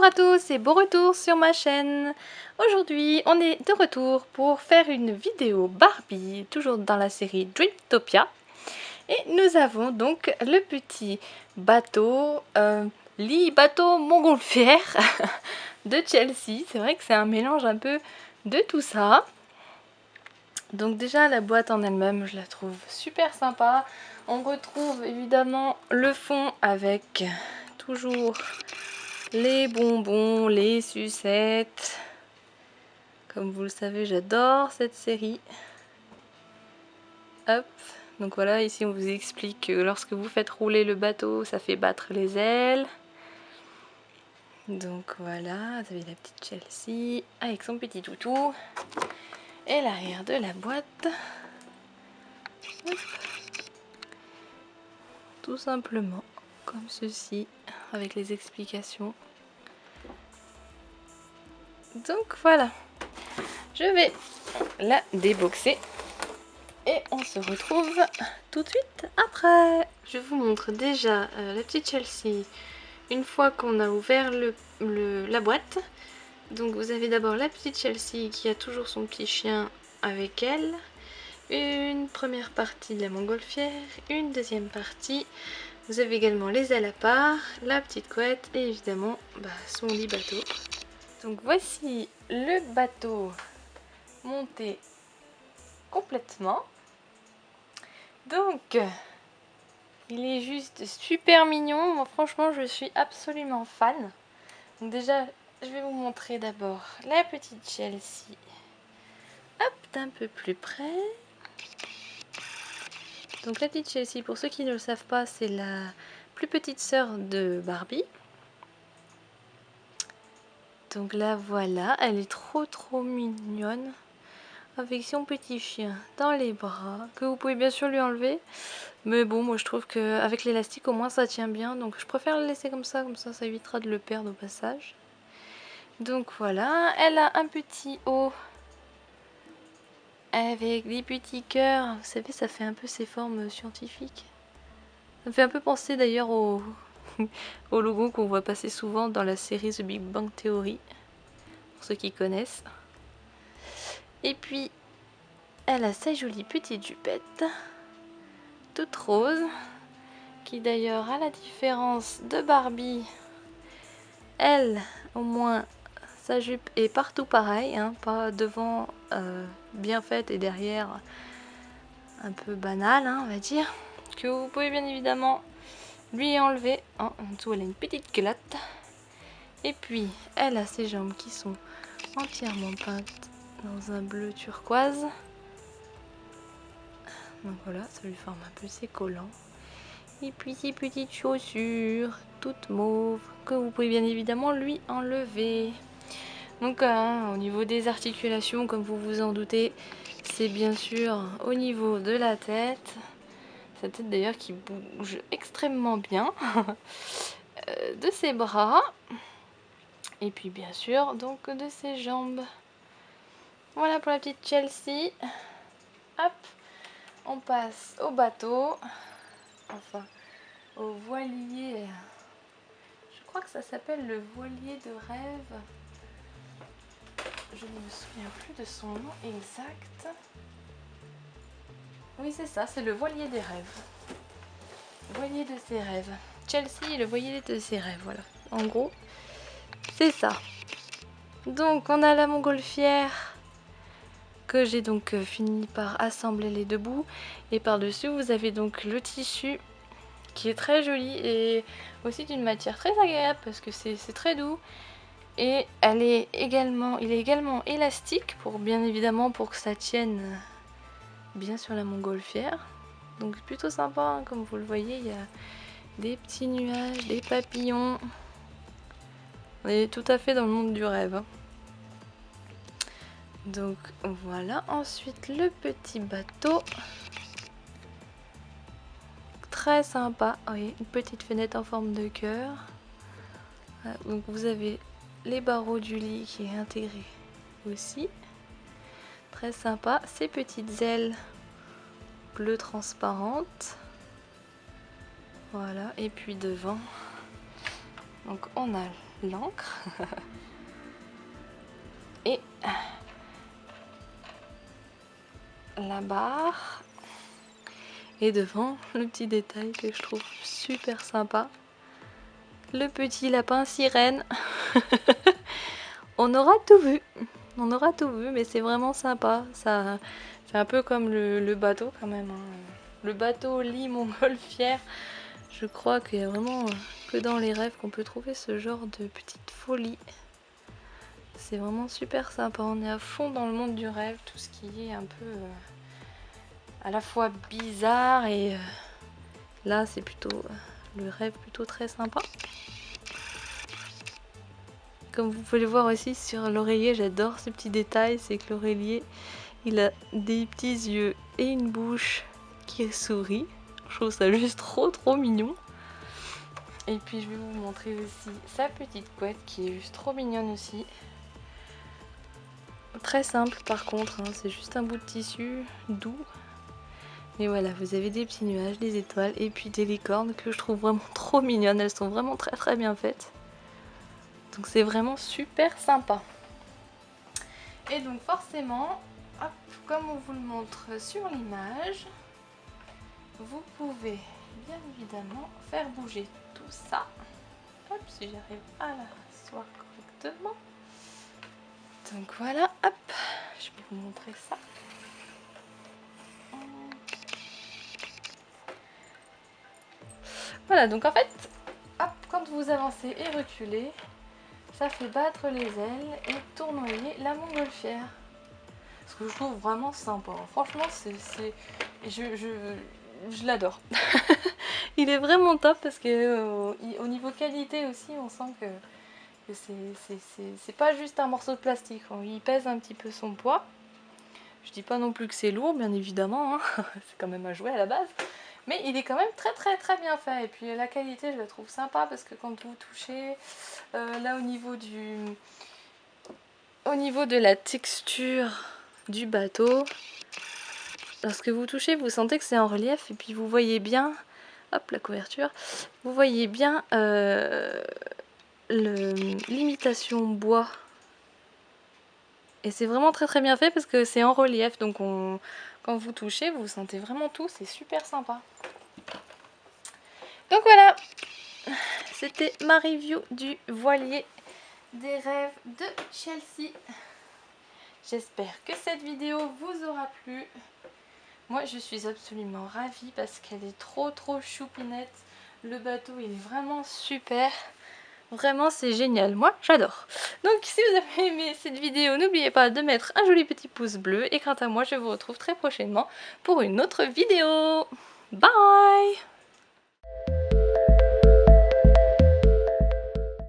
Bonjour à tous et bon retour sur ma chaîne. Aujourd'hui on est de retour pour faire une vidéo Barbie, toujours dans la série Dreamtopia. Et nous avons donc le petit bateau, bateau montgolfière de Chelsea. C'est vrai que c'est un mélange un peu de tout ça. Donc déjà la boîte en elle-même je la trouve super sympa. On retrouve évidemment le fond avec toujours les bonbons, les sucettes. Comme vous le savez, j'adore cette série. Hop, donc voilà, ici on vous explique que lorsque vous faites rouler le bateau, ça fait battre les ailes. Donc voilà, vous avez la petite Chelsea avec son petit toutou. Et l'arrière de la boîte. Hop. Tout simplement, comme ceci, avec les explications. Donc voilà, je vais la déboxer et on se retrouve tout de suite après. Je vous montre déjà la petite Chelsea une fois qu'on a ouvert la boîte. Donc vous avez d'abord la petite Chelsea qui a toujours son petit chien avec elle, une première partie de la montgolfière, une deuxième partie. Vous avez également les ailes à part, la petite couette et évidemment son lit bateau. Donc voici le bateau monté complètement. Donc il est juste super mignon. Moi franchement je suis absolument fan. Donc déjà je vais vous montrer d'abord la petite Chelsea. Hop, d'un peu plus près. Donc la petite Chelsea, pour ceux qui ne le savent pas, c'est la plus petite sœur de Barbie. Donc là voilà, elle est trop mignonne. Avec son petit chien dans les bras, que vous pouvez bien sûr lui enlever. Mais bon, moi je trouve qu'avec l'élastique au moins ça tient bien. Donc je préfère le laisser comme ça ça évitera de le perdre au passage. Donc voilà, elle a un petit haut avec des petits cœurs. Vous savez, ça fait un peu ses formes scientifiques. Ça me fait un peu penser d'ailleurs au logo qu'on voit passer souvent dans la série The Big Bang Theory, pour ceux qui connaissent. Et puis, elle a sa jolie petite jupette, toute rose, qui d'ailleurs, à la différence de Barbie, elle, au moins, sa jupe est partout pareil, hein, pas devant bien faite et derrière un peu banale, hein, on va dire, que vous pouvez bien évidemment lui enlever. En dessous, elle a une petite culotte. Et puis, elle a ses jambes qui sont entièrement peintes dans un bleu turquoise. Donc voilà, ça lui forme un peu ses collants. Et puis ces petites chaussures, toutes mauves, que vous pouvez bien évidemment lui enlever. Donc au niveau des articulations, comme vous vous en doutez, c'est bien sûr au niveau de la tête. Sa tête d'ailleurs qui bouge extrêmement bien. De ses bras. Et puis bien sûr, donc de ses jambes. Voilà pour la petite Chelsea. Hop, on passe au bateau. Enfin, au voilier. Je crois que ça s'appelle le voilier de rêve. Je ne me souviens plus de son nom exact. Oui, c'est ça, c'est le voilier des rêves. Voilier de ses rêves. Chelsea, le voilier de ses rêves, voilà. En gros, c'est ça. Donc, on a la montgolfière que j'ai donc fini par assembler les deux bouts. Et par-dessus, vous avez donc le tissu qui est très joli et aussi d'une matière très agréable parce que c'est très doux. Et il est également élastique pour bien évidemment pour que ça tienne bien sur la montgolfière. Donc plutôt sympa, hein, comme vous le voyez, il y a des petits nuages, des papillons. On est tout à fait dans le monde du rêve, hein. Donc voilà, ensuite le petit bateau. Très sympa, oui, une petite fenêtre en forme de cœur. Voilà, donc vous avez les barreaux du lit qui est intégré aussi. Très sympa, ces petites ailes bleues transparentes. Voilà, et puis devant, donc on a l'encre. Et la barre. Et devant, le petit détail que je trouve super sympa. Le petit lapin sirène. On aura tout vu. On aura tout vu, mais c'est vraiment sympa. Ça, c'est un peu comme le bateau quand même. Hein. Le bateau lit montgolfière. Je crois qu'il y a vraiment que dans les rêves qu'on peut trouver ce genre de petite folie. C'est vraiment super sympa. On est à fond dans le monde du rêve. Tout ce qui est un peu à la fois bizarre et là c'est plutôt le rêve plutôt très sympa. Comme vous pouvez le voir aussi sur l'oreiller, j'adore ce petit détail, c'est que l'oreiller il a des petits yeux et une bouche qui sourit. Je trouve ça juste trop mignon. Et puis je vais vous montrer aussi sa petite couette qui est juste trop mignonne aussi. Très simple par contre, hein, c'est juste un bout de tissu doux. Mais voilà, vous avez des petits nuages, des étoiles et puis des licornes que je trouve vraiment trop mignonnes. Elles sont vraiment très bien faites. Donc c'est vraiment super sympa. Et donc forcément, hop, comme on vous le montre sur l'image, vous pouvez bien évidemment faire bouger tout ça. Hop, si j'arrive à l'asseoir correctement. Donc voilà, hop, je vais vous montrer ça. Voilà, donc en fait, hop, quand vous avancez et reculez, ça fait battre les ailes et tournoyer la montgolfière. Ce que je trouve vraiment sympa. Franchement, je l'adore. Il est vraiment top parce que au niveau qualité aussi, on sent que c'est pas juste un morceau de plastique. Il pèse un petit peu son poids. Je dis pas non plus que c'est lourd, bien évidemment. Hein. C'est quand même un jouet à la base. Mais il est quand même très bien fait. Et puis la qualité, je la trouve sympa parce que quand vous touchez, là au niveau de la texture du bateau, lorsque vous touchez, vous sentez que c'est en relief. Et puis vous voyez bien, hop, la couverture, vous voyez bien l'imitation bois. Et c'est vraiment très bien fait parce que c'est en relief. Donc quand vous touchez, vous sentez vraiment tout. C'est super sympa. Donc voilà, c'était ma review du voilier des rêves de Chelsea. J'espère que cette vidéo vous aura plu. Moi je suis absolument ravie parce qu'elle est trop choupinette. Le bateau il est vraiment super. Vraiment c'est génial, moi j'adore. Donc si vous avez aimé cette vidéo, n'oubliez pas de mettre un joli petit pouce bleu. Et quant à moi je vous retrouve très prochainement pour une autre vidéo. Bye!